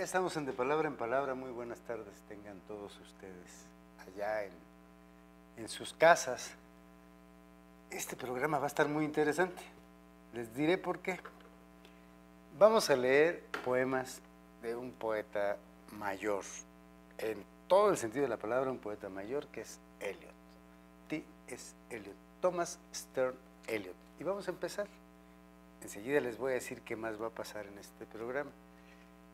estamos en Palabra. Muy buenas tardes tengan todos ustedes allá en sus casas. Este programa va a estar muy interesante. Les diré por qué. Vamos a leer poemas de un poeta mayor, en todo el sentido de la palabra, un poeta mayor, que es Eliot. T.S. Eliot, Thomas Sterne Eliot. Y vamos a empezar. Enseguida les voy a decir qué más va a pasar en este programa.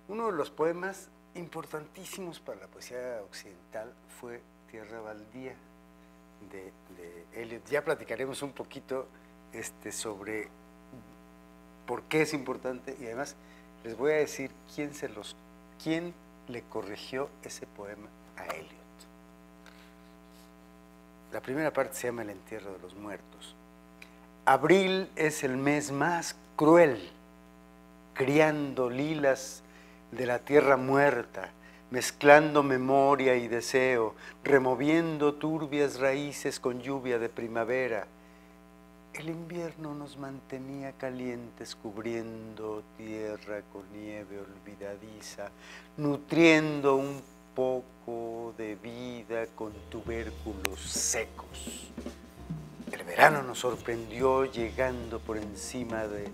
Uno de los poemas importantísimos para la poesía occidental fue Tierra Baldía de Eliot. Ya platicaremos un poquito sobre por qué es importante y además les voy a decir quién le corrigió ese poema a Eliot. La primera parte se llama El entierro de los muertos. Abril es el mes más cruel, criando lilas de la tierra muerta, mezclando memoria y deseo, removiendo turbias raíces con lluvia de primavera. El invierno nos mantenía calientes, cubriendo tierra con nieve olvidadiza, nutriendo un poco de vida con tubérculos secos. El verano nos sorprendió llegando por encima de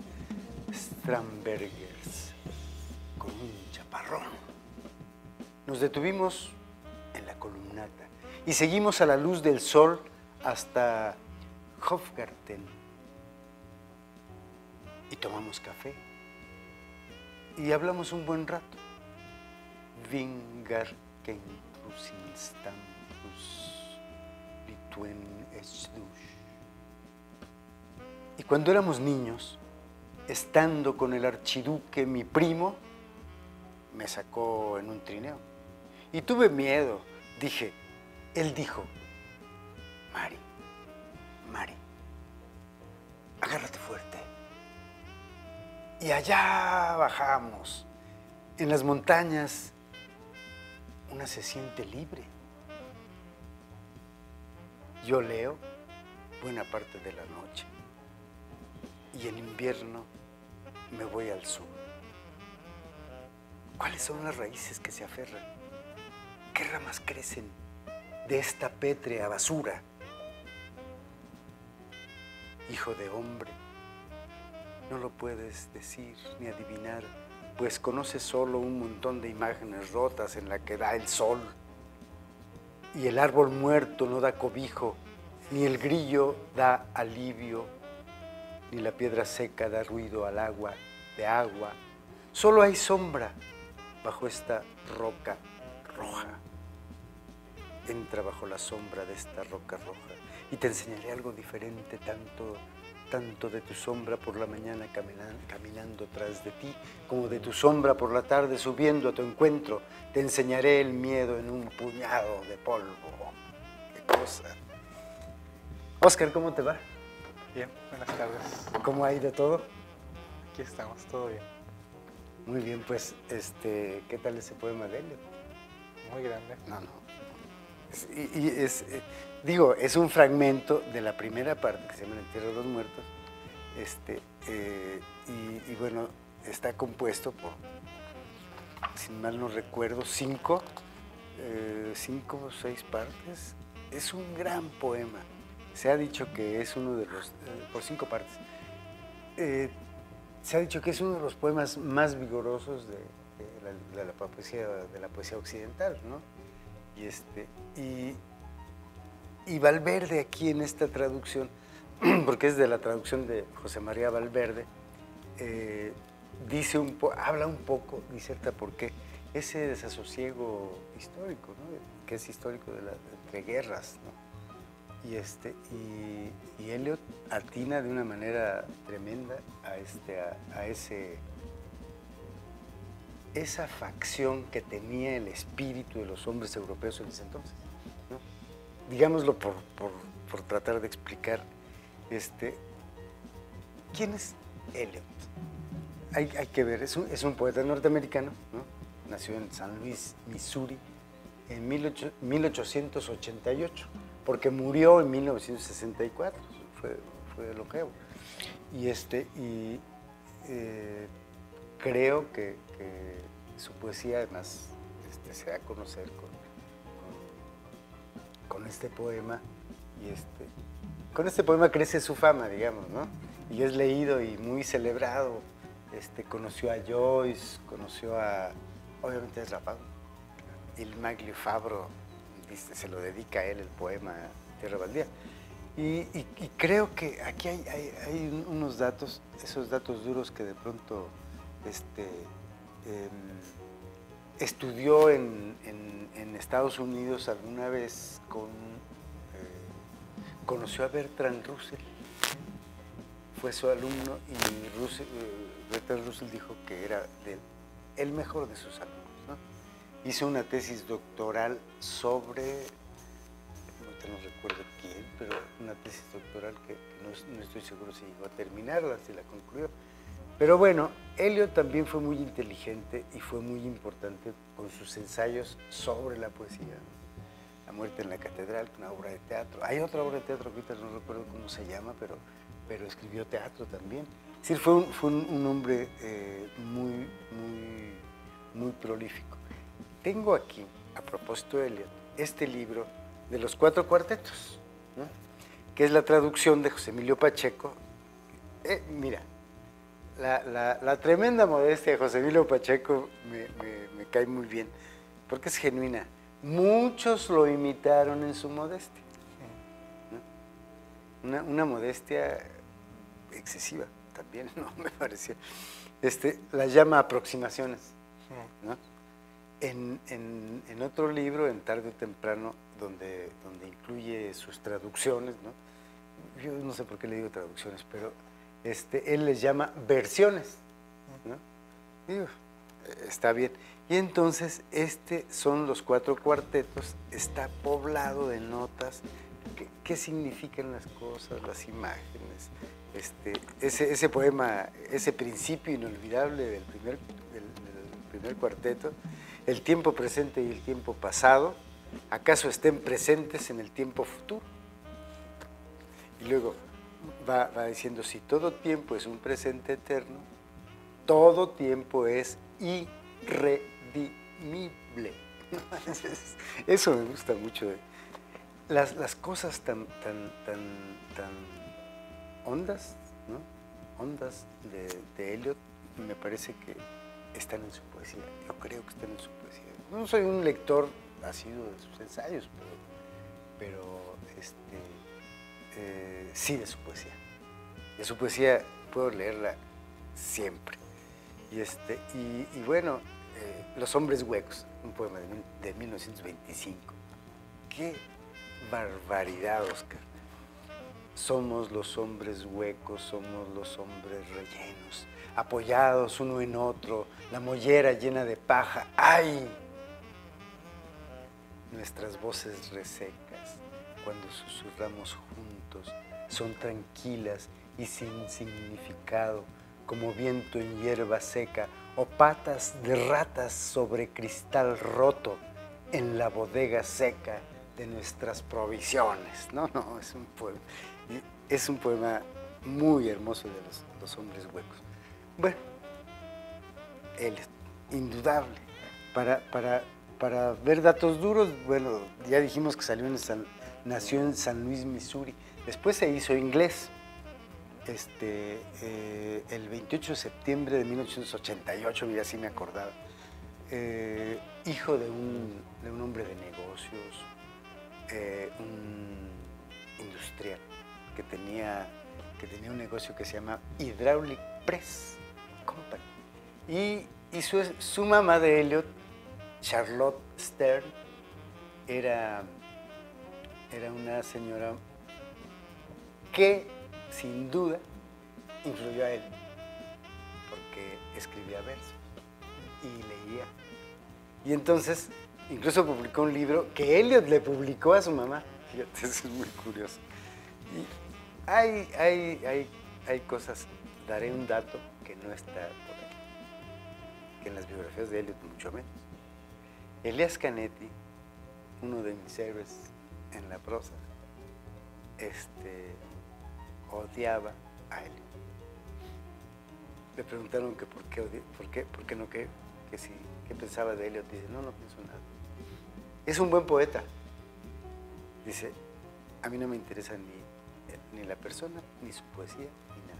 Starnbergers con un chaparrón. Nos detuvimos en la columnata y seguimos a la luz del sol hasta Hofgarten y tomamos café y hablamos un buen rato. Vingar Kenrusinstampus Lituen Esdush. Y cuando éramos niños, estando con el archiduque, mi primo, me sacó en un trineo. Y tuve miedo. Él dijo, Mari, agárrate fuerte. Y allá bajamos. En las montañas, una se siente libre. Yo leo buena parte de la noche. Y en invierno me voy al sur. ¿Cuáles son las raíces que se aferran? ¿Qué ramas crecen de esta pétrea basura? Hijo de hombre, no lo puedes decir ni adivinar, pues conoces solo un montón de imágenes rotas en la que da el sol. Y el árbol muerto no da cobijo, ni el grillo da alivio, ni la piedra seca da ruido al agua de agua. Solo hay sombra bajo esta roca roja. Entra bajo la sombra de esta roca roja y te enseñaré algo diferente, tanto de tu sombra por la mañana caminando tras de ti, como de tu sombra por la tarde subiendo a tu encuentro. Te enseñaré el miedo en un puñado de polvo. ¡Qué cosa! Óscar, ¿cómo te va? Bien, buenas tardes. ¿Cómo ha ido todo? Aquí estamos, todo bien. Muy bien, pues, ¿qué tal ese poema de Eliot? Muy grande. No. Es un fragmento de la primera parte que se llama El entierro de los muertos. Y bueno, está compuesto por, si mal no recuerdo, 5 o 6 partes. Es un gran poema. Se ha dicho que es uno de los, por 5 partes, se ha dicho que es uno de los poemas más vigorosos de la poesía occidental, ¿no? Y Valverde aquí en esta traducción, porque es de la traducción de José María Valverde, habla un poco, diserta por qué ese desasosiego histórico, ¿no? Que es histórico entre guerras, ¿no? Y Eliot atina de una manera tremenda a esa facción que tenía el espíritu de los hombres europeos en ese entonces, ¿no? Digámoslo por tratar de explicar, ¿quién es Eliot? Hay que ver, es un poeta norteamericano, ¿no? Nació en San Luis, Missouri, en 1888, porque murió en 1964, fue longevo. Creo que su poesía además se da a conocer con este poema, y con este poema crece su fama, digamos, ¿no? Y es leído y muy celebrado. Conoció a Joyce, obviamente es Rapado, el Maglio Fabro se lo dedica a él el poema Tierra Baldía. Y creo que aquí hay unos datos, esos datos duros que de pronto estudió en Estados Unidos alguna vez conoció a Bertrand Russell, fue su alumno, y Bertrand Russell dijo que era el mejor de sus alumnos, ¿no? Hizo una tesis doctoral sobre, no recuerdo quién, pero una tesis doctoral que no estoy seguro si llegó a terminarla, si la concluyó. Pero bueno, Eliot también fue muy inteligente y fue muy importante con sus ensayos sobre la poesía. La muerte en la catedral, una obra de teatro. Hay otra obra de teatro que ahorita no recuerdo cómo se llama, pero escribió teatro también. Es decir, fue un hombre muy prolífico. Tengo aquí, a propósito de Eliot, este libro de los 4 cuartetos, ¿no? Que es la traducción de José Emilio Pacheco. Mira, la tremenda modestia de José Emilio Pacheco me cae muy bien, porque es genuina. Muchos lo imitaron en su modestia, ¿no? Una modestia excesiva también, ¿no? Me parecía. Las llama aproximaciones, ¿no? En otro libro, En Tarde o Temprano, donde incluye sus traducciones, ¿no? Yo no sé por qué le digo traducciones, pero él les llama versiones, ¿no? Digo, está bien. Y entonces son los 4 cuartetos, está poblado de notas, qué significan las cosas, las imágenes, ese poema, ese principio inolvidable del primer cuarteto, el tiempo presente y el tiempo pasado, ¿acaso estén presentes en el tiempo futuro? Y luego va diciendo, si todo tiempo es un presente eterno, todo tiempo es irredimible. Eso me gusta mucho. Las cosas tan hondas, ¿no? Hondas de Eliot, me parece que están en su poesía. Yo creo que están en su poesía. No soy un lector asiduo de sus ensayos, pero sí de su poesía. De su poesía puedo leerla siempre. Y bueno, Los hombres huecos, un poema de 1925. ¡Qué barbaridad, Oscar! Somos los hombres huecos, somos los hombres rellenos, apoyados uno en otro, la mollera llena de paja. ¡Ay! Nuestras voces resecas, cuando susurramos juntos, son tranquilas y sin significado, como viento en hierba seca o patas de ratas sobre cristal roto en la bodega seca de nuestras provisiones. No, es un poema muy hermoso de los hombres huecos. Bueno, él es indudable. Para ver datos duros, bueno, ya dijimos que nació en San Luis, Missouri. Después se hizo inglés. El 28 de septiembre de 1988, mira, sí me acordaba. Hijo de un hombre de negocios, un industrial que tenía un negocio que se llama Hydraulic Press Company. Y su mamá de Eliot, Charlotte Stern, era una señora que sin duda influyó a él, porque escribía versos y leía. Y entonces incluso publicó un libro que Eliot le publicó a su mamá. Fíjate, eso es muy curioso. Y hay cosas, daré un dato que no está por aquí, que en las biografías de Eliot mucho menos. Elias Canetti, uno de mis héroes en la prosa, odiaba a Eliot. Le preguntaron que por qué no que sí, ¿qué pensaba de Eliot? Dice, no pienso nada. Es un buen poeta. Dice, a mí no me interesa ni la persona, ni su poesía, ni nada.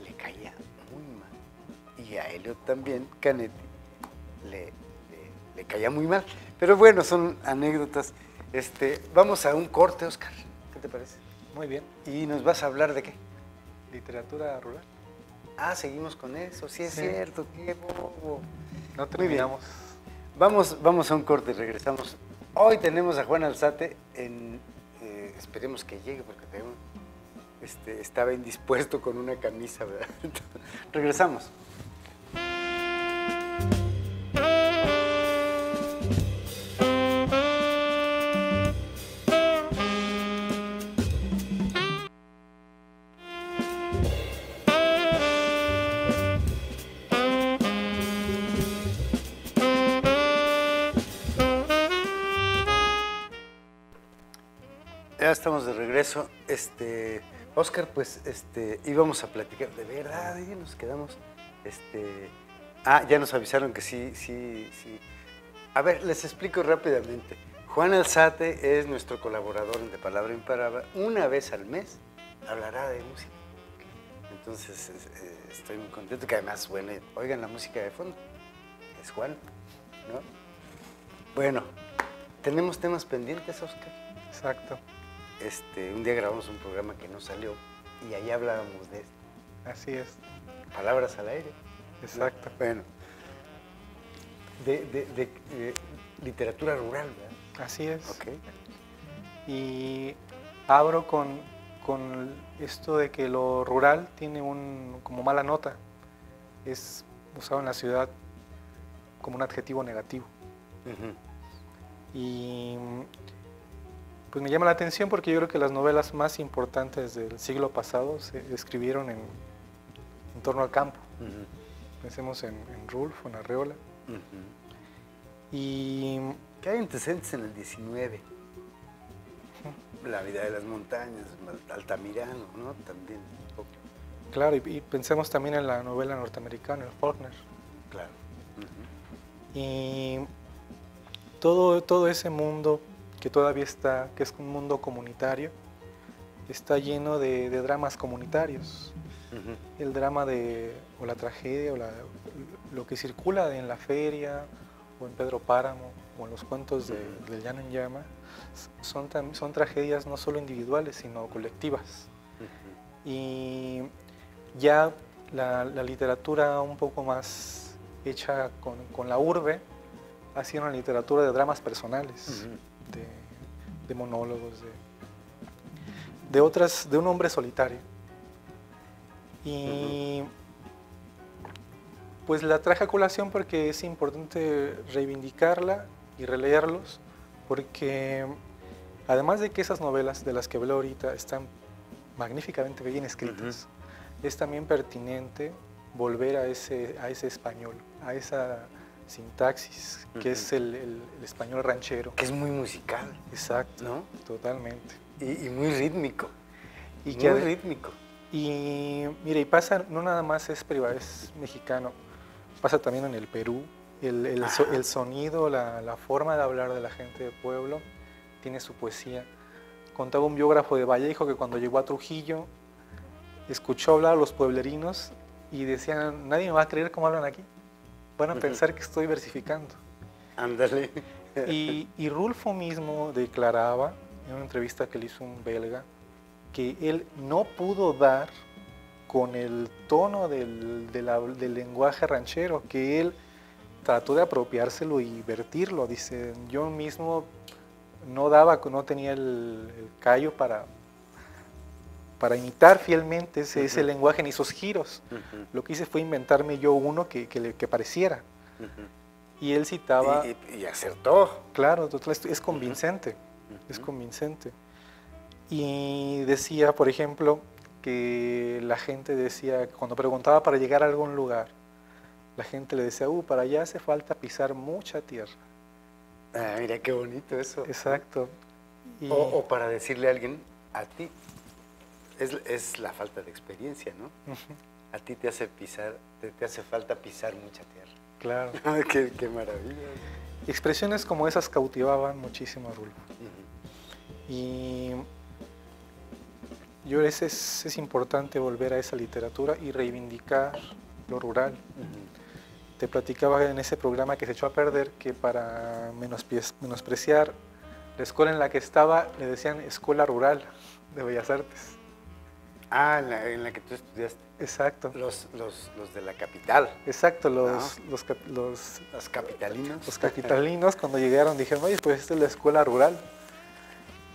Le caía muy mal. Y a Eliot también, Canetti, le caía muy mal. Pero bueno, son anécdotas. Vamos a un corte, Oscar. ¿Qué te parece? Muy bien. ¿Y nos vas a hablar de qué? Literatura rural. Ah, seguimos con eso. Sí, es cierto. Qué bobo. No terminamos. Vamos a un corte y regresamos. Hoy tenemos a Juan Alzate esperemos que llegue porque estaba indispuesto con una camisa, ¿verdad? Regresamos. Ya estamos de regreso. Oscar, pues íbamos a platicar. De verdad, y nos quedamos. Ya nos avisaron que sí. A ver, les explico rápidamente. Juan Alzate es nuestro colaborador en De Palabra Imparable. Una vez al mes hablará de música. Entonces, estoy muy contento que además, bueno, oigan la música de fondo. Es Juan, ¿no? Bueno, tenemos temas pendientes, Oscar. Exacto. Un día grabamos un programa que no salió y ahí hablábamos de esto. Así es. Palabras al aire. Exacto. Bueno, de literatura rural, ¿verdad? Así es. Ok. Y abro con esto de que lo rural tiene como mala nota. Es usado en la ciudad como un adjetivo negativo. Y pues me llama la atención porque yo creo que las novelas más importantes del siglo pasado se escribieron en torno al campo. Pensemos en Rulfo, en Arreola. Y ¿qué hay antecedentes en el 19? La vida de las montañas, Altamirano, ¿no? También un poco. Claro, y pensemos también en la novela norteamericana, el Faulkner. Claro. Y todo ese mundo que todavía está, que es un mundo comunitario, está lleno de dramas comunitarios. El drama o la tragedia, lo que circula en la feria, o en Pedro Páramo, o en los cuentos del Llano en Llama, son tragedias no solo individuales, sino colectivas. Y ya la literatura un poco más hecha con la urbe ha sido una literatura de dramas personales, de monólogos, de un hombre solitario. Y pues la traje a colación porque es importante reivindicarla y releerlos, porque además de que esas novelas de las que hablé ahorita están magníficamente bien escritas, es también pertinente volver a ese español, a esa sintaxis, que es el español ranchero. Que es muy musical. Exacto, ¿no? Totalmente. Y muy rítmico. Muy rítmico. Y mire, y pasa, no nada más es mexicano, pasa también en el Perú. El sonido, la forma de hablar de la gente del pueblo tiene su poesía. Contaba un biógrafo de Vallejo que cuando llegó a Trujillo escuchó hablar a los pueblerinos y decían, nadie me va a creer cómo hablan aquí, van a pensar que estoy versificando. Ándale. Y Rulfo mismo declaraba en una entrevista que le hizo un belga que él no pudo dar con el tono del lenguaje ranchero, que él trató de apropiárselo y vertirlo. Dice, yo mismo no tenía el callo para imitar fielmente ese lenguaje ni esos giros. Lo que hice fue inventarme yo uno que pareciera. Y él citaba... Y acertó. Claro, total, es convincente, es convincente. Y decía, por ejemplo, que la gente decía, cuando preguntaba para llegar a algún lugar, la gente le decía, para allá hace falta pisar mucha tierra. Ah, mira qué bonito eso. Exacto. O para decirle a alguien, a ti, es la falta de experiencia, ¿no? a ti te hace pisar, te hace falta pisar mucha tierra. Claro. Qué maravilla. Expresiones como esas cautivaban muchísimo a Rulfo. Y yo es importante volver a esa literatura y reivindicar lo rural. Te platicaba en ese programa que se echó a perder que para menospreciar la escuela en la que estaba le decían Escuela Rural de Bellas Artes. Ah, en la que tú estudiaste. Exacto. Los de la capital. Exacto, Los capitalinos. Los capitalinos cuando llegaron dijeron, oye, pues esta es la escuela rural.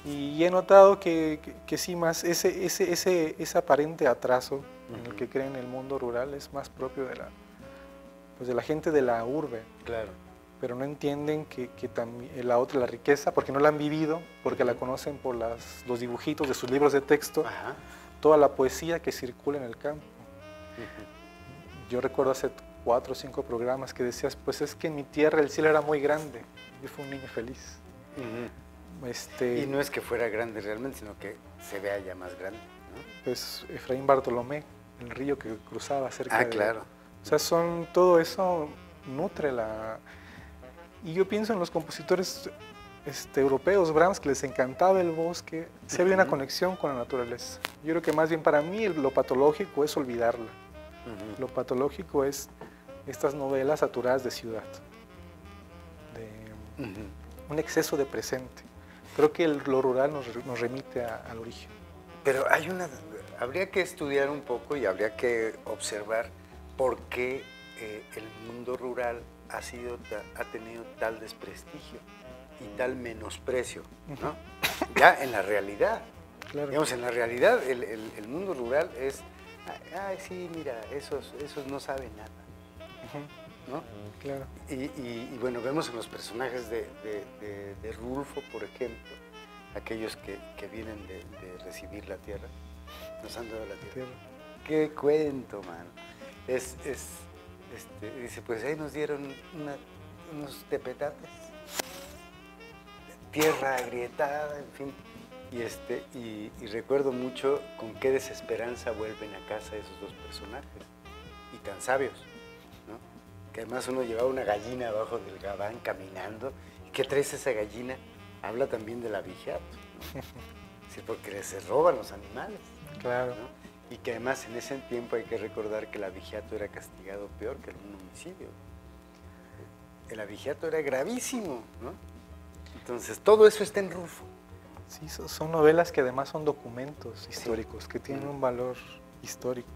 Y he notado que sí, más ese aparente atraso en el que creen el mundo rural es más propio de la gente de la urbe. Claro. Pero no entienden que también la riqueza, porque no la han vivido, porque la conocen por los dibujitos de sus libros de texto, toda la poesía que circula en el campo. Yo recuerdo hace 4 o 5 programas que decías, pues es que en mi tierra el cielo era muy grande. Yo fui un niño feliz. Y no es que fuera grande realmente, sino que se vea ya más grande, ¿no? Pues Efraín Bartolomé, el río que cruzaba cerca de... claro. O sea, todo eso nutre Y yo pienso en los compositores europeos, Brahms, que les encantaba el bosque, sí había una conexión con la naturaleza. Yo creo que más bien para mí lo patológico es olvidarla. Lo patológico es estas novelas saturadas de ciudad, de un exceso de presente. Creo que lo rural nos remite al origen. Pero habría que estudiar un poco y habría que observar por qué el mundo rural ha tenido tal desprestigio y tal menosprecio, ¿no? Ya en la realidad. Claro. Digamos, en la realidad el mundo rural es, ay, sí, mira, esos no saben nada, ¿no? Claro. Y bueno, vemos en los personajes de Rulfo, por ejemplo, aquellos que vienen de recibir la tierra, nos han dado la tierra. ¡Qué cuento, mano! Dice, pues ahí nos dieron unos tepetates, tierra agrietada, en fin. Y recuerdo mucho con qué desesperanza vuelven a casa esos dos personajes, y tan sabios, ¿no? Que además uno llevaba una gallina abajo del gabán caminando. ¿Y qué traes esa gallina? Habla también del abigeato, ¿no? Sí, porque se roban los animales. Claro. ¿No? Y que además en ese tiempo hay que recordar que el abigeato era castigado peor que un homicidio. El abigeato era gravísimo, ¿no? Entonces todo eso está en Rulfo. Sí, son novelas que además son documentos históricos, que tienen un valor histórico.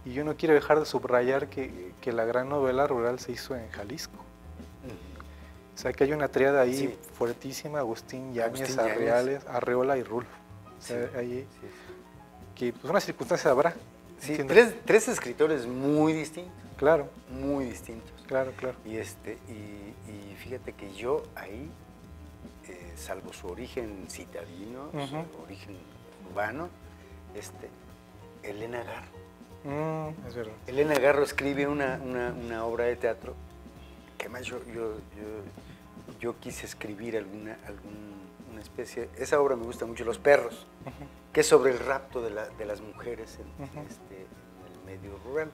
Y yo no quiero dejar de subrayar que la gran novela rural se hizo en Jalisco. O sea, que hay una tríada ahí fuertísima, Agustín Yáñez, Arreola y Rulfo. O sea, ahí, que pues una circunstancia habrá. Sí, tres escritores muy distintos. Claro. Muy distintos. Claro, claro. Y fíjate que yo ahí, salvo su origen citadino, su origen urbano, Elena Garro. Es verdad. Elena Garro escribe una obra de teatro que además yo quise escribir alguna especie. Esa obra me gusta mucho, Los perros, que es sobre el rapto de las mujeres en el medio rural.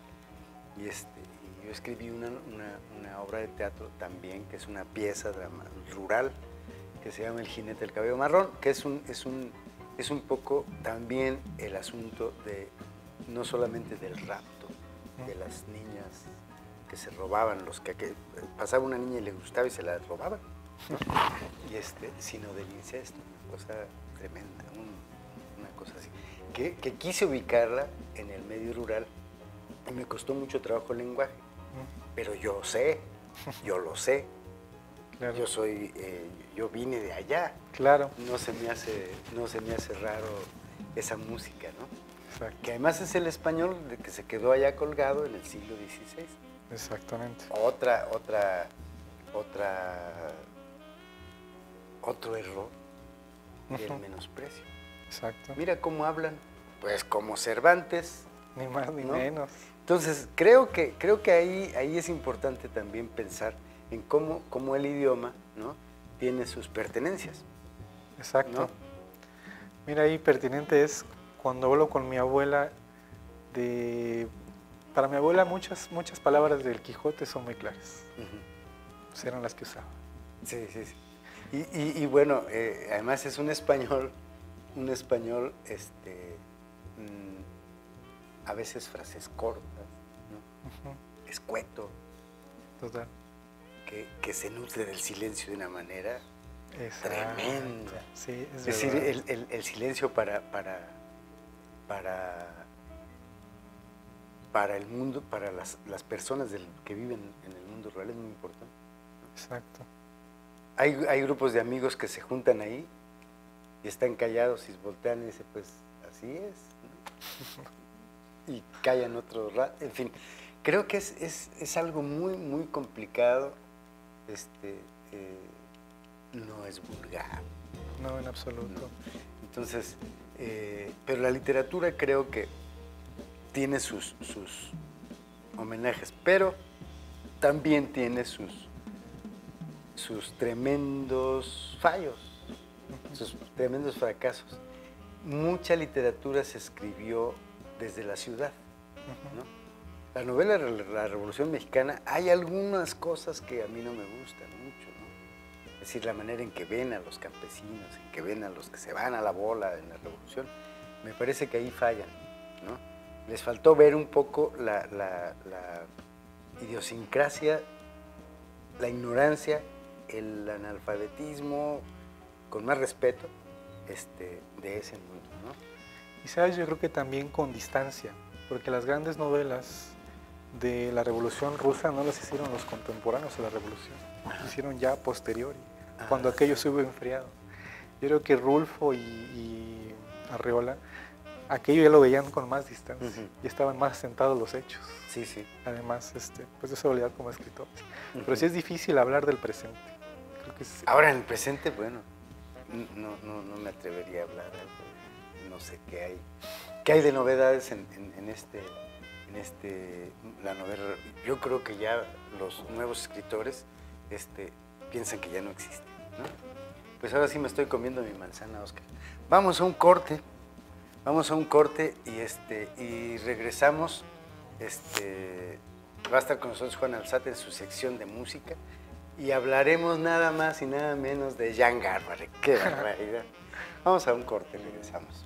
Y yo escribí una obra de teatro también, que es una pieza rural, que se llama El jinete del cabello marrón, que es un poco también el asunto de no solamente del rapto de las niñas que se robaban, que pasaba una niña y le gustaba y se la robaban, ¿no? Sino del incesto, una cosa tremenda, una cosa así, que quise ubicarla en el medio rural y me costó mucho trabajo el lenguaje, pero yo lo sé. Claro. Yo vine de allá. Claro. No se me hace raro esa música, ¿no? Exacto. Que además es el español que se quedó allá colgado en el siglo XVI. Exactamente. Otro error del menosprecio. Exacto. Mira cómo hablan, pues como Cervantes. Ni más ni ¿no? menos. Entonces, creo que ahí es importante también pensar en cómo el idioma, ¿no?, tiene sus pertenencias. Exacto. ¿No? Mira, ahí pertinente es cuando hablo con mi abuela Para mi abuela muchas palabras del Quijote son muy claras. Pues eran las que usaba. Sí, sí, sí. Y bueno, además es un español, a veces frases cortas, ¿no? Escueto. Total. Que se nutre del silencio de una manera tremenda. Sí, es decir, el silencio para el mundo, para las personas que viven en el mundo real es muy importante. Exacto. Hay grupos de amigos que se juntan ahí y están callados y voltean y dicen, pues así es, ¿no? Y callan otro rato. En fin, creo que es algo muy, muy complicado. No es vulgar. No, en absoluto. No. Entonces, pero la literatura creo que tiene sus homenajes, pero también tiene sus tremendos fallos, sus tremendos fracasos. Mucha literatura se escribió desde la ciudad, ¿no? La novela La Revolución Mexicana, hay algunas cosas que a mí no me gustan mucho, ¿no? Es decir, la manera en que ven a los campesinos, en que ven a los que se van a la bola en la revolución, me parece que ahí fallan, ¿no? Les faltó ver un poco la idiosincrasia, la ignorancia, el analfabetismo, con más respeto, de ese mundo, ¿no? Y sabes, yo creo que también con distancia, porque las grandes novelas de la Revolución Rusa no las hicieron los contemporáneos de la Revolución, las hicieron ya posteriori, cuando aquello se hubo enfriado. Yo creo que Rulfo y Arreola, aquello ya lo veían con más distancia, y estaban más sentados los hechos. Sí, sí. Además, pues de su habilidad como escritores. Pero sí es difícil hablar del presente. Creo que ahora en el presente, bueno, no me atrevería a hablar, no sé qué hay de novedades en la novela. Yo creo que ya los nuevos escritores piensan que ya no existe, ¿no? Pues ahora sí me estoy comiendo mi manzana, Oscar. Vamos a un corte y regresamos. Va a estar con nosotros Juan Alzate en su sección de música y hablaremos nada más y nada menos de Jan Garbarek. ¡Qué barbaridad! Vamos a un corte y regresamos.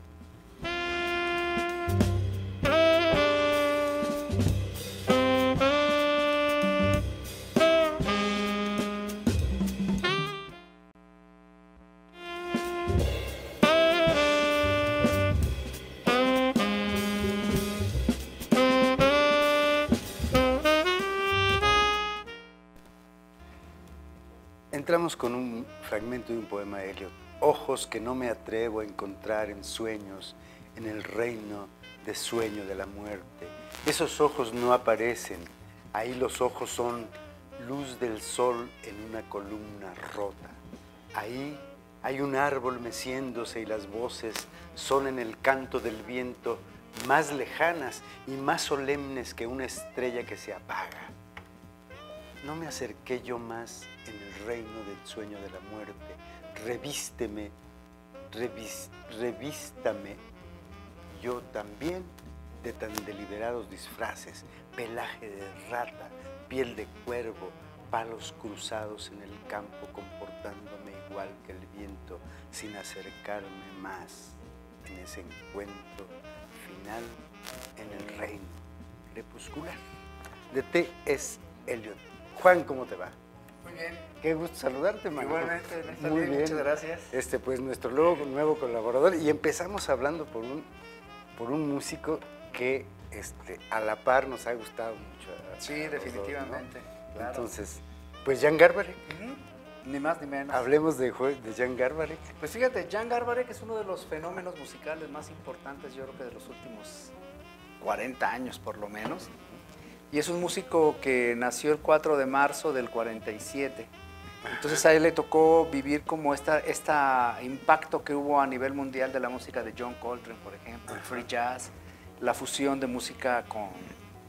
Entramos con un fragmento de un poema de Eliot. Ojos que no me atrevo a encontrar en sueños, en el reino de sueño de la muerte. Esos ojos no aparecen, ahí los ojos son luz del sol en una columna rota. Ahí hay un árbol meciéndose y las voces son en el canto del viento más lejanas y más solemnes que una estrella que se apaga. No me acerqué yo más en el reino del sueño de la muerte. Revísteme, revístame yo también de tan deliberados disfraces, pelaje de rata, piel de cuervo, palos cruzados en el campo, comportándome igual que el viento, sin acercarme más en ese encuentro final en el reino crepuscular. De T.S. Eliot. Juan, ¿cómo te va? Muy bien. Qué gusto saludarte, Manuel. Igualmente, muy bien. Muchas gracias. Pues nuestro nuevo colaborador, y empezamos hablando por un músico que a la par nos ha gustado mucho. Sí, definitivamente. ¿No? Claro. Entonces, pues Jan Garbarek. Ni más ni menos. Hablemos de Jan Garbarek. Pues fíjate, Jan Garbarek es uno de los fenómenos musicales más importantes, yo creo que de los últimos 40 años por lo menos. Y es un músico que nació el 4 de marzo del 47. Entonces a él le tocó vivir como este impacto que hubo a nivel mundial de la música de John Coltrane, por ejemplo, el free jazz, la fusión de música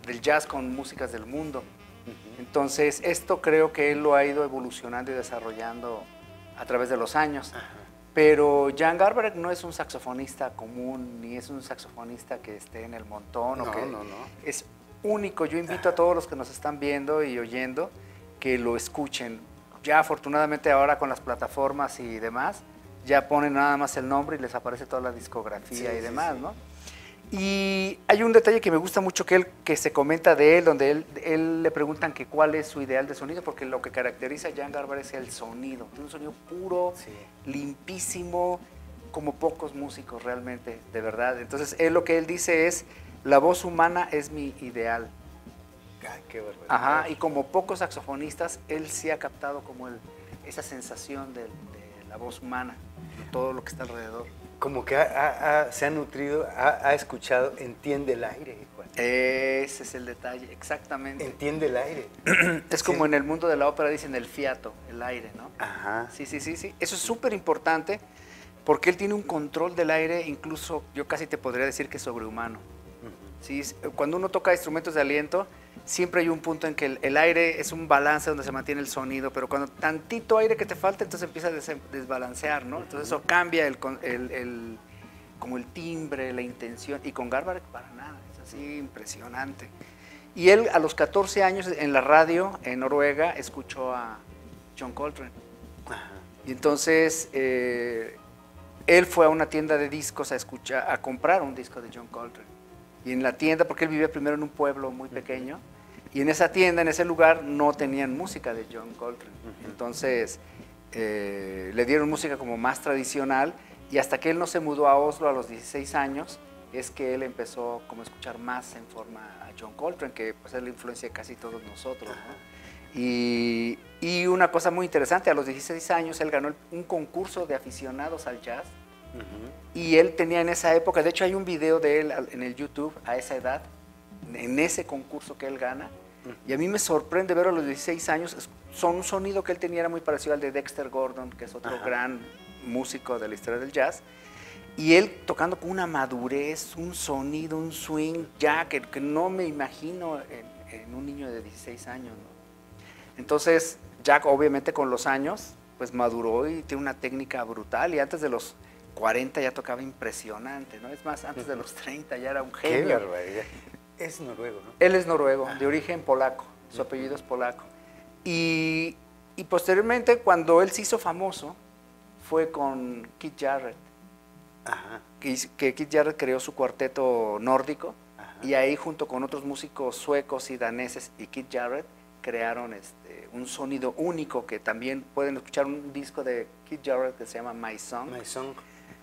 del jazz con músicas del mundo. Entonces esto creo que él lo ha ido evolucionando y desarrollando a través de los años. Pero Jan Garbarek no es un saxofonista común, ni es un saxofonista que esté en el montón. No. Es único. Yo invito a todos los que nos están viendo y oyendo que lo escuchen. Ya afortunadamente ahora con las plataformas y demás, ya ponen nada más el nombre y les aparece toda la discografía y demás, ¿no? Y hay un detalle que me gusta mucho que se comenta de él, donde él le preguntan que cuál es su ideal de sonido, porque lo que caracteriza a Jan Garbarek es el sonido. Tiene un sonido puro, limpísimo, como pocos músicos realmente, de verdad. Entonces, lo que él dice es, la voz humana es mi ideal. Ay, qué barbaridad. Ajá, y como pocos saxofonistas, él sí ha captado como esa sensación de la voz humana, de todo lo que está alrededor. Como que se ha nutrido, ha escuchado, entiende el aire, Juan. Ese es el detalle, exactamente. Entiende el aire. Es como en el mundo de la ópera dicen el fiato, el aire, ¿no? Ajá. Sí. Eso es súper importante porque él tiene un control del aire, incluso yo casi te podría decir que sobrehumano. ¿Sí? Cuando uno toca instrumentos de aliento, siempre hay un punto en que el aire es un balance donde se mantiene el sonido, pero cuando tantito aire que te falta, entonces empieza a desbalancear, ¿no? Entonces eso cambia como el timbre, la intención, y con Garbarek para nada, es así impresionante. Y él a los 14 años en la radio en Noruega escuchó a John Coltrane. Ajá. Y entonces él fue a una tienda de discos a comprar un disco de John Coltrane. Y en la tienda, porque él vivía primero en un pueblo muy pequeño, y en esa tienda, en ese lugar, no tenían música de John Coltrane. Entonces, le dieron música como más tradicional, y hasta que él no se mudó a Oslo a los 16 años, es que él empezó como a escuchar más en forma a John Coltrane, que pues es la influencia de casi todos nosotros, ¿no? Y una cosa muy interesante, a los 16 años él ganó un concurso de aficionados al jazz. Y él tenía en esa época, de hecho hay un video de él en el YouTube a esa edad, en ese concurso que él gana, y a mí me sorprende ver a los 16 años, un sonido que él tenía era muy parecido al de Dexter Gordon, que es otro gran músico de la historia del jazz, y él tocando con una madurez, un sonido, un swing, ya que no me imagino en un niño de 16 años, ¿no? Entonces, Jack obviamente con los años, pues maduró y tiene una técnica brutal, y antes de los 40 ya tocaba impresionante, ¿no? Es más, antes de los 30 ya era un genio. Qué barbaridad. Es noruego, ¿no? Él es noruego, de origen polaco, su apellido es polaco. Y posteriormente, cuando él se hizo famoso, fue con Keith Jarrett. Ajá. Que Keith Jarrett creó su cuarteto nórdico, y ahí junto con otros músicos suecos y daneses y Keith Jarrett crearon un sonido único, que también pueden escuchar un disco de Keith Jarrett que se llama My Song. My Song.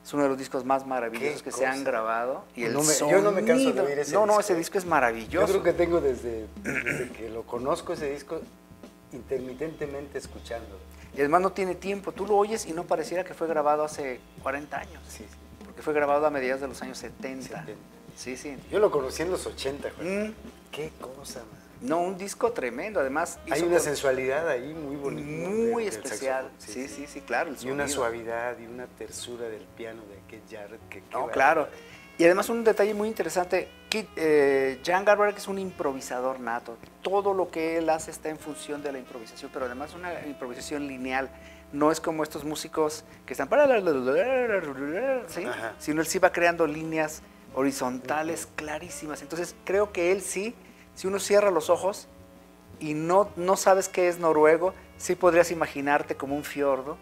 Es uno de los discos más maravillosos que se han grabado. Y el yo no me canso de oír ese disco. No, ese disco es maravilloso. Yo creo que tengo desde que lo conozco ese disco intermitentemente escuchando. Y además no tiene tiempo. Tú lo oyes y no pareciera que fue grabado hace 40 años. Sí. Porque fue grabado a mediados de los años 70. Sí. Yo lo conocí en los 80, Juan. Qué cosa, man. No, un disco tremendo. Además, hay una sensualidad ahí muy bonita. Muy especial. Sí, claro. Y una suavidad y una tersura del piano de Keith Jarrett. No, claro. Y además un detalle muy interesante, Jan Garbarek es un improvisador nato. Todo lo que él hace está en función de la improvisación, pero además una improvisación lineal. No es como estos músicos que están ¿sí? Sino él sí va creando líneas horizontales clarísimas. Entonces creo que él sí, si uno cierra los ojos y no sabes qué es noruego, sí podrías imaginarte como un fiordo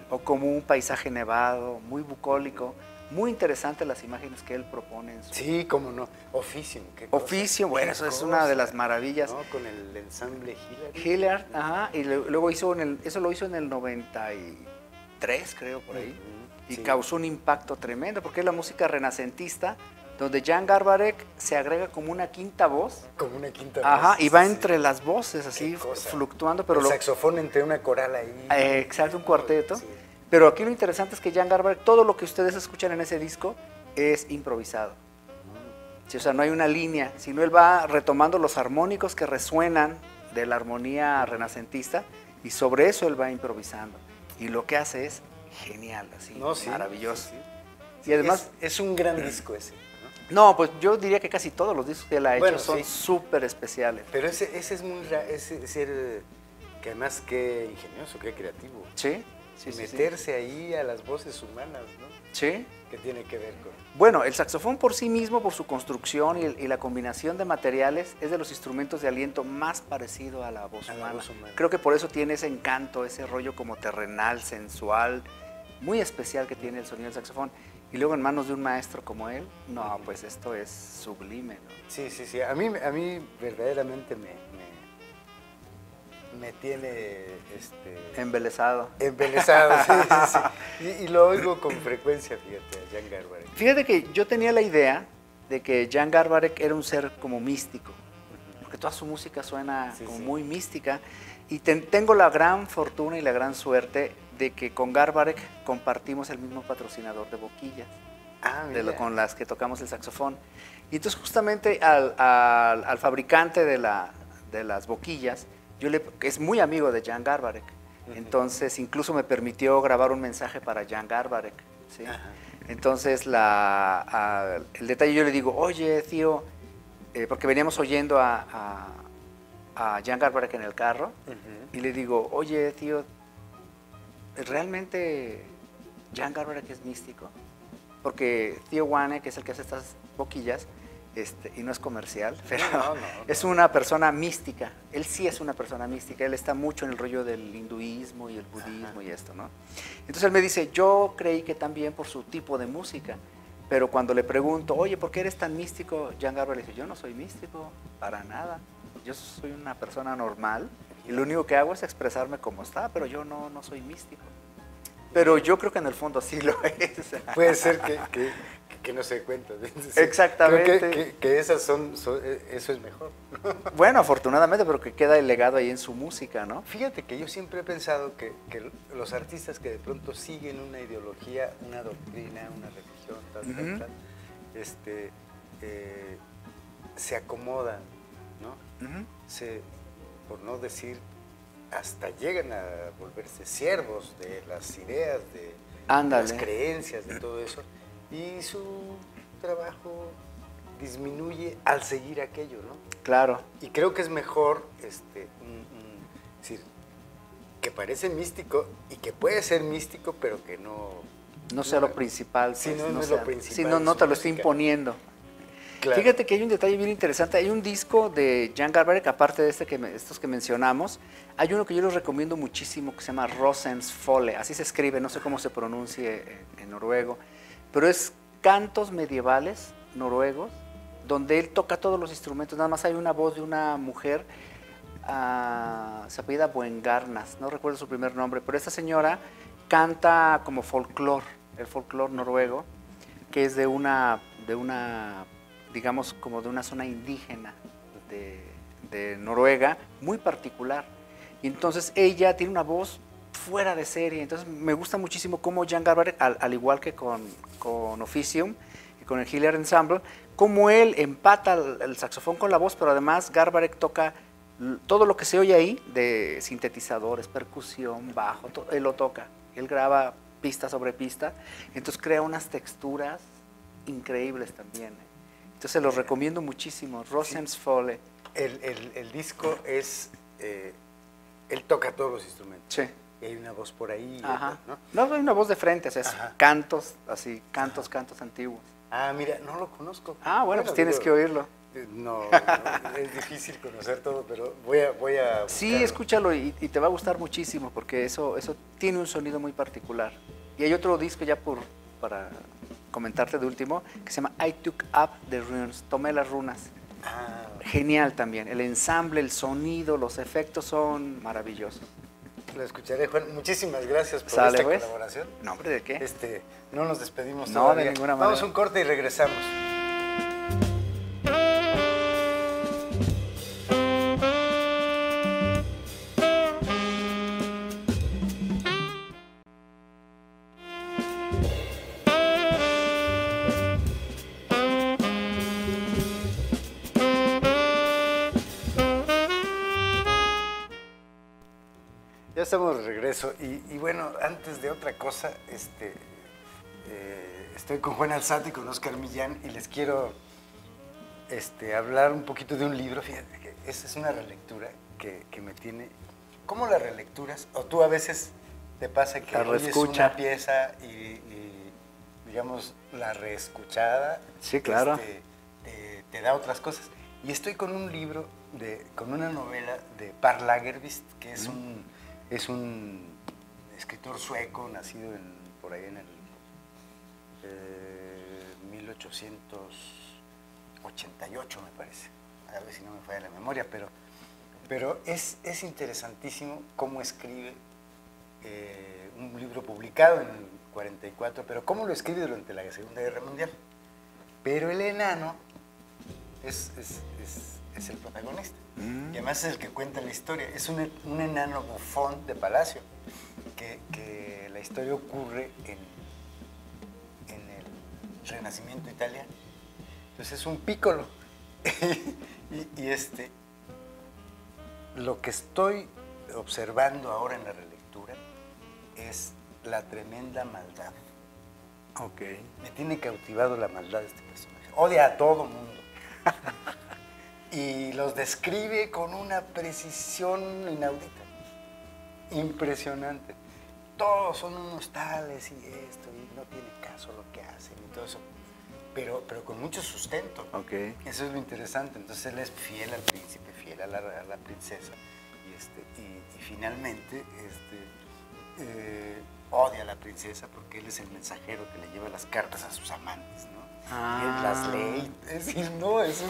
o como un paisaje nevado, muy bucólico. Muy interesante las imágenes que él propone. Sí, cómo no. Oficio. Oficio, bueno, eso es una de las maravillas. ¿No? Con el ensamble Hilliard. Hilliard, ajá, y luego eso lo hizo en el 93, creo, por ahí. Y causó un impacto tremendo, porque es la música renacentista, donde Jan Garbarek se agrega como una quinta voz. Como una quinta voz. Ajá, y va entre las voces, así, fluctuando. Pero el saxofón entre una coral ahí. Exacto, un cuarteto. Sí. Pero aquí lo interesante es que Jan Garbarek, todo lo que ustedes escuchan en ese disco es improvisado. Sí, o sea, no hay una línea, sino él va retomando los armónicos que resuenan de la armonía renacentista y sobre eso él va improvisando. Y lo que hace es genial, así, maravilloso. Sí. Y además es un gran disco ese. No, pues yo diría que casi todos los discos que él ha hecho son súper especiales. Pero ese es muy que además qué ingenioso, qué creativo. Sí. sí, sí, meterse ahí a las voces humanas, ¿no? Sí. ¿Qué tiene que ver con...? Bueno, el saxofón por sí mismo, por su construcción y la combinación de materiales, es de los instrumentos de aliento más parecido a la voz humana. Creo que por eso tiene ese encanto, ese rollo como terrenal, sensual, muy especial que tiene el sonido del saxofón. Y luego en manos de un maestro como él, no, pues esto es sublime, ¿no? Sí, sí, sí. A mí verdaderamente me tiene... Embelesado. Embelesado, sí, sí, sí. Y lo oigo con frecuencia, fíjate, a Jan Garbarek. Fíjate que yo tenía la idea de que Jan Garbarek era un ser como místico, porque toda su música suena como muy mística, y tengo la gran fortuna y la gran suerte de que con Garbarek compartimos el mismo patrocinador de boquillas, con las que tocamos el saxofón. Y entonces justamente al fabricante de las boquillas, que es muy amigo de Jan Garbarek, entonces incluso me permitió grabar un mensaje para Jan Garbarek, ¿sí? Entonces el detalle, yo le digo, oye tío, porque veníamos oyendo a Jan Garbarek en el carro, y le digo, oye tío, ¿realmente Jan Garbarek es místico? Porque tío Wane, que es el que hace estas boquillas, y no es comercial, pero es una persona mística. Él sí es una persona mística, él está mucho en el rollo del hinduismo y el budismo y esto, ¿no? Entonces él me dice, yo creí que también por su tipo de música, pero cuando le pregunto, oye, ¿por qué eres tan místico? Jan Garbarek le dice, yo no soy místico, para nada. Yo soy una persona normal y lo único que hago es expresarme como está, pero yo no soy místico. Pero yo creo que en el fondo sí lo es. Puede ser que no se dé cuenta. Sí, exactamente. Creo que esas eso es mejor. Bueno, afortunadamente, pero que queda el legado ahí en su música, ¿no? Fíjate que yo siempre he pensado que los artistas que de pronto siguen una ideología, una doctrina, una religión, tal, se acomodan, ¿no? Por no decir, hasta llegan a volverse siervos de las ideas, de las creencias, de todo eso, y su trabajo disminuye al seguir aquello, ¿no? Claro. Y creo que es mejor, decir, que parece místico y que puede ser místico, pero que no sea lo principal. Sí, pues, no es lo principal. Si no te lo estoy imponiendo. Claro. Fíjate que hay un detalle bien interesante. Hay un disco de Jan Garbarek, aparte de estos que mencionamos, hay uno que yo les recomiendo muchísimo que se llama Rosensfole, así se escribe, no sé cómo se pronuncie en noruego, pero es cantos medievales noruegos, donde él toca todos los instrumentos, nada más hay una voz de una mujer, se apellida Buengarnas, no recuerdo su primer nombre, pero esta señora canta como folclore, el folclore noruego, que es de una digamos, como de una zona indígena de Noruega, muy particular. Y entonces ella tiene una voz fuera de serie. Entonces me gusta muchísimo cómo Jan Garbarek, al igual que con Officium y con el Hilliard Ensemble, cómo él empata el saxofón con la voz, pero además Garbarek toca todo lo que se oye ahí de sintetizadores, percusión, bajo, él lo toca. Él graba pista sobre pista, entonces crea unas texturas increíbles también. Entonces los recomiendo muchísimo, Rosensfole. El disco es, él toca todos los instrumentos. Sí. Y hay una voz por ahí. Ajá. ¿No? Hay una voz de frente, o sea, es cantos, así, cantos antiguos. Ah, mira, no lo conozco. Bueno, pues tienes que oírlo. No, es difícil conocer todo, pero voy a buscarlo. Sí, escúchalo y te va a gustar muchísimo, porque eso tiene un sonido muy particular. Y hay otro disco ya para comentarte de último, que se llama I Took Up the Runes, tomé las runas. Genial también, el ensamble, el sonido, los efectos son maravillosos. Lo escucharé, Juan. Muchísimas gracias por esta colaboración. No, hombre, ¿de qué? No nos despedimos todavía. No, de ninguna manera. Vamos a un corte y regresamos. Ya estamos de regreso y bueno, antes de otra cosa, estoy con Juan Alzate y con Oscar Millán y les quiero hablar un poquito de un libro. Fíjate que esa es una relectura que me tiene... ¿Cómo la relecturas? O tú a veces te pasa que La oyes reescucha. una pieza y, digamos, la reescuchada Sí, claro. te da otras cosas. Y estoy con un libro, con una novela de Per Lagerkvist, que es un escritor sueco nacido por ahí en el 1888, me parece. A ver si no me falla la memoria, pero es interesantísimo cómo escribe un libro publicado en el 44, pero cómo lo escribe durante la Segunda Guerra Mundial. Pero el enano es el protagonista. Y además es el que cuenta la historia. Es un enano bufón de palacio, que la historia ocurre en el Renacimiento italiano. Entonces es un pícolo. y lo que estoy observando ahora en la relectura es la tremenda maldad. Ok. Me tiene cautivado la maldad de este personaje. Odia a todo mundo. Y los describe con una precisión inaudita. Impresionante. Todos son unos tales y esto, y no tiene caso lo que hacen y todo eso. Pero con mucho sustento. Ok. Eso es lo interesante. Entonces él es fiel al príncipe, fiel a la princesa. Y finalmente odia a la princesa porque él es el mensajero que le lleva las cartas a sus amantes, ¿no? Y él las lee. Es decir, no, es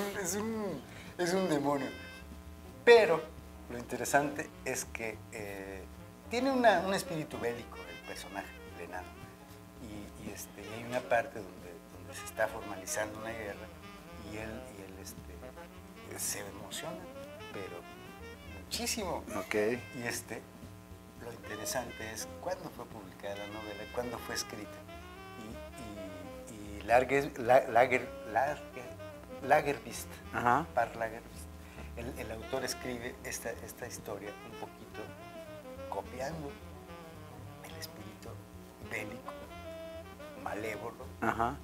un demonio. Pero lo interesante es que tiene un espíritu bélico el personaje, el enano. Y hay una parte donde se está formalizando una guerra y él se emociona, pero muchísimo. Ok. Y lo interesante es cuándo fue publicada la novela, cuándo fue escrita. Y Lagerkvist, Ajá. Per Lagerkvist, el autor escribe esta historia un poquito copiando el espíritu bélico, malévolo, Ajá.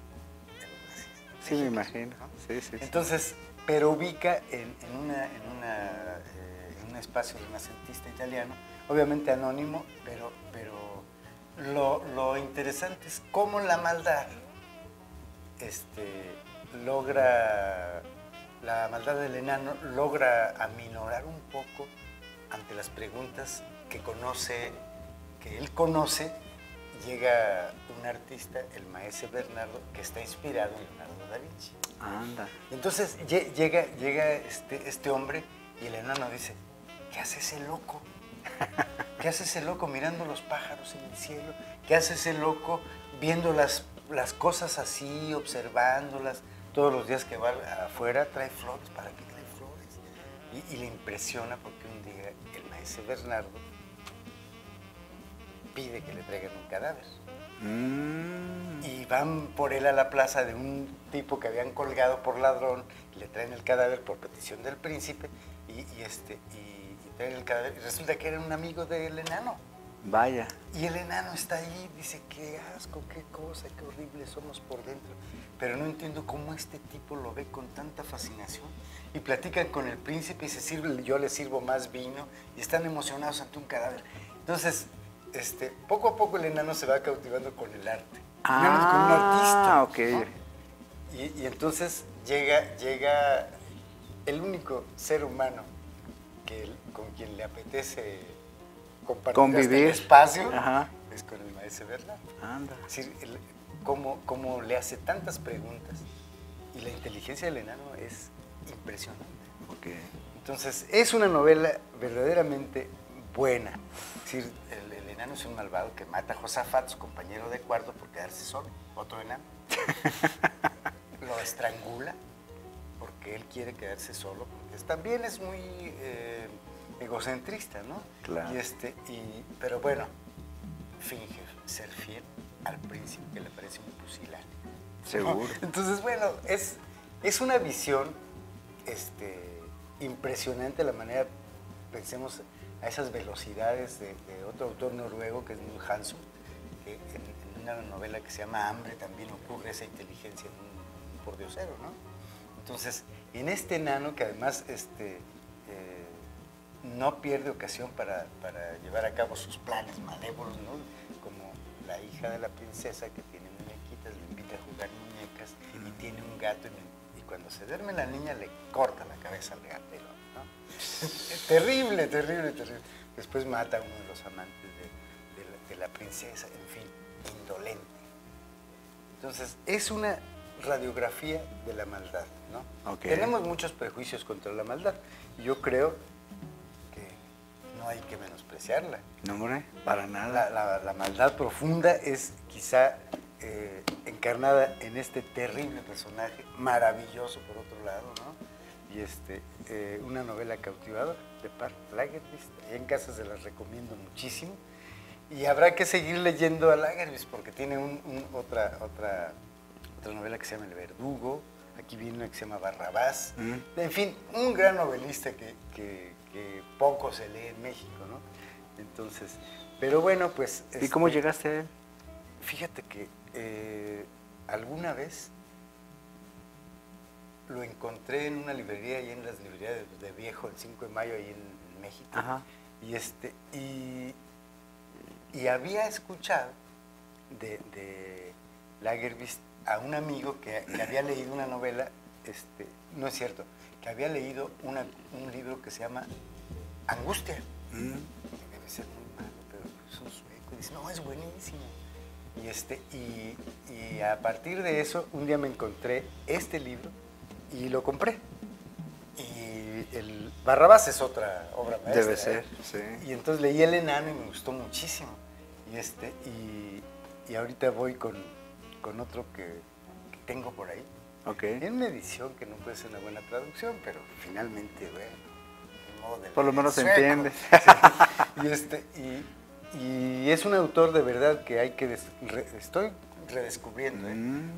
de los nazis. Sí, me imagino. Sí, sí. Entonces, pero ubica en un espacio renacentista italiano, obviamente anónimo, pero lo interesante es cómo la maldad la maldad del enano logra aminorar un poco ante las preguntas que él conoce. Llega un artista, el maestro Bernardo, que está inspirado en Leonardo da Vinci. Anda. Entonces llega este hombre y el enano dice, ¿qué hace ese loco? ¿Qué hace ese loco mirando los pájaros en el cielo? ¿Qué hace ese loco viendo las cosas así, observándolas? Todos los días que va afuera trae flores. ¿Para qué trae flores? Y le impresiona porque un día el maestro Bernardo pide que le traigan un cadáver. Y van por él a la plaza de un tipo que habían colgado por ladrón, y le traen el cadáver por petición del príncipe, y traen el cadáver, y resulta que era un amigo del enano. Vaya. Y el enano está ahí, dice, qué asco, qué cosa, qué horrible somos por dentro. Pero no entiendo cómo este tipo lo ve con tanta fascinación. Y platican con el príncipe y yo le sirvo más vino, y están emocionados ante un cadáver. Entonces, poco a poco el enano se va cautivando con el arte. El enano es con un artista. Ok. ¿No? Y entonces llega el único ser humano con quien le apetece compartir Convivir. este espacio. Ajá. Es con el maestro Bernardo. Anda. Es decir, cómo le hace tantas preguntas. Y la inteligencia del enano es impresionante. Ok. Entonces, es una novela verdaderamente buena. Es decir, el enano es un malvado que mata a Josafat, su compañero de cuarto, por quedarse solo, otro enano. Lo estrangula porque él quiere quedarse solo, porque también es muy egocentrista, ¿no? Claro. Pero bueno, finge ser fiel al príncipe que le parece un pusilánime. Seguro. Entonces, bueno, es una visión impresionante la manera, pensemos a esas velocidades de otro autor noruego que es Nils Hansen, que en una novela que se llama Hambre también ocurre esa inteligencia en un pordiosero, ¿no? Entonces, en este enano que además no pierde ocasión para llevar a cabo sus planes malévolos, ¿no? Como la hija de la princesa que tiene muñequitas, le invita a jugar muñecas y tiene un gato y cuando se duerme la niña le corta la cabeza al gatero, ¿no? Terrible, terrible, terrible. Después mata a uno de los amantes de la princesa, en fin, indolente. Entonces, es una radiografía de la maldad, ¿no? Okay. Tenemos muchos prejuicios contra la maldad y yo creo que no hay que menospreciarla. No, hombre, para nada. La maldad profunda es quizá encarnada en este terrible personaje, maravilloso por otro lado, ¿no? Y una novela cautivadora de Park Lagerfeld. En casa se las recomiendo muchísimo. Y habrá que seguir leyendo a Lagerfeld porque tiene otra novela que se llama El Verdugo. Aquí viene una que se llama Barrabás. En fin, un gran novelista que poco se lee en México, ¿no? Entonces, pero bueno, pues... ¿Y cómo llegaste a él? Fíjate que alguna vez lo encontré en una librería, ahí en las librerías de Viejo, el 5 de mayo, ahí en México. Ajá. Y había escuchado de Lagerfeld a un amigo que había leído una novela, no es cierto, que había leído un libro que se llama Angustia. Debe ser muy malo, pero es un sueco. Y dice, no, es buenísimo. Y a partir de eso, un día me encontré este libro y lo compré. Y el Barrabás es otra obra maestra. Debe ser, sí. Y entonces leí El Enano y me gustó muchísimo. Y ahorita voy con otro que tengo por ahí. Okay. En una edición que no puede ser una buena traducción, pero finalmente, bueno, por lo menos se sueco. entiende. Sí. Y es un autor de verdad que hay que estoy redescubriendo,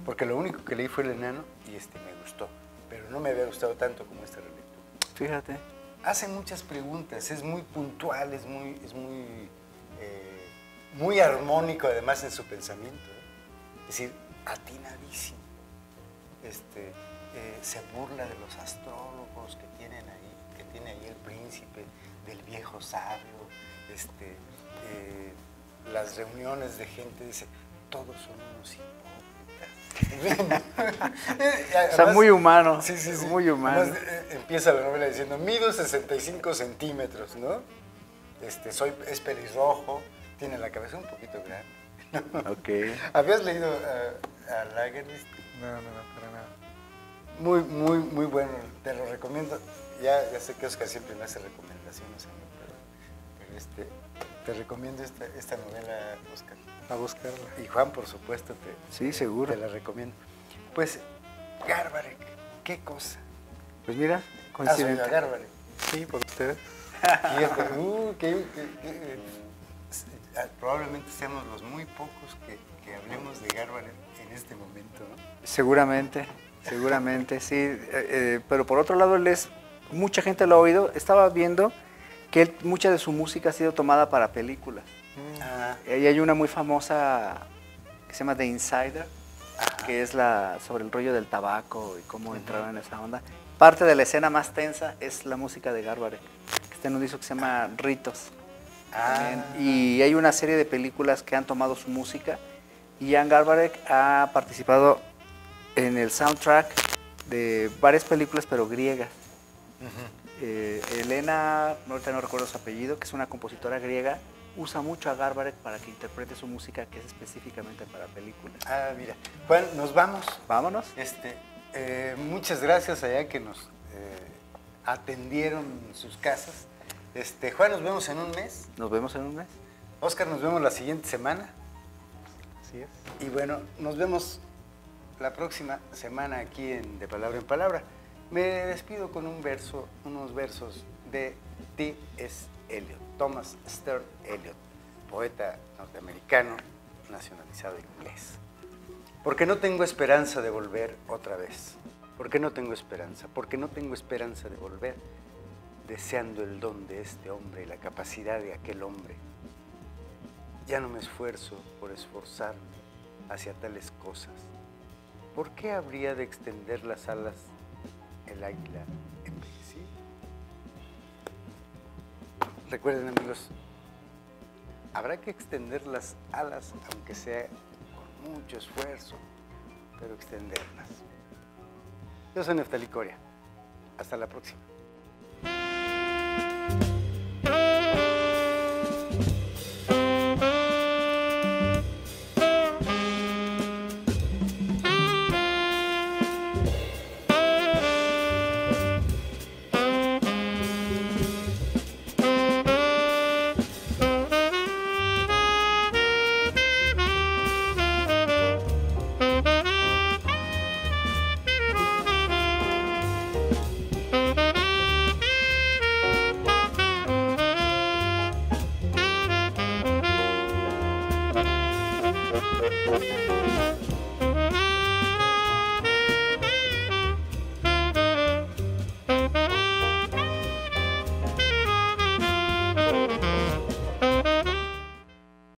porque lo único que leí fue El Enano y me gustó, pero no me había gustado tanto como esta relectura. Fíjate. Hace muchas preguntas, es muy puntual, es muy armónico además en su pensamiento, es decir, atinadísimo. Se burla de los astrólogos que tiene ahí el príncipe, del viejo sabio, las reuniones de gente, dice, todos son unos hipócritas. Además, o sea, muy humano. Sí. Muy humano. Además, empieza la novela diciendo, mido 65 centímetros, ¿no? Es pelirrojo, tiene la cabeza un poquito grande. Ok. ¿Habías leído a Lagerfeld? No, para nada. Muy, muy, muy bueno, te lo recomiendo. Ya sé que Oscar siempre me hace recomendaciones, pero te recomiendo esta novela, Oscar. A buscarla. Y Juan, por supuesto, Sí, seguro. te la recomiendo. Pues, Garbarek, qué cosa. Pues mira, ¿Has oído a coincidente. Garbarek? Sí, por ustedes. Probablemente seamos los muy pocos que hablemos de Garbarek en este momento, ¿no? Seguramente, sí. Pero por otro lado, mucha gente lo ha oído. Estaba viendo que mucha de su música ha sido tomada para películas. Y hay una muy famosa que se llama The Insider, que es sobre el rollo del tabaco y cómo entraron en esa onda. Parte de la escena más tensa es la música de Garbarek, que está en un disco que se llama Ritos. Y hay una serie de películas que han tomado su música y Jan Garbarek ha participado en el soundtrack de varias películas, pero griegas. Elena, ahorita no recuerdo su apellido, que es una compositora griega, usa mucho a Garbarek para que interprete su música, que es específicamente para películas. Mira, Juan, nos vamos. Vámonos. Muchas gracias allá que nos atendieron en sus casas. Juan, nos vemos en un mes. Nos vemos en un mes. Oscar, nos vemos la siguiente semana. Así es. Y bueno, nos vemos la próxima semana aquí en De Palabra en Palabra. Me despido con unos versos de T.S. Eliot, Thomas Stern Eliot, poeta norteamericano, nacionalizado inglés. Porque no tengo esperanza de volver otra vez. Porque no tengo esperanza. Porque no tengo esperanza de volver, deseando el don de este hombre y la capacidad de aquel hombre. Ya no me esfuerzo por esforzarme hacia tales cosas. ¿Por qué habría de extender las alas el águila envejecida? Recuerden, amigos, habrá que extender las alas, aunque sea con mucho esfuerzo, pero extenderlas. Yo soy Neftalí Coria. Hasta la próxima.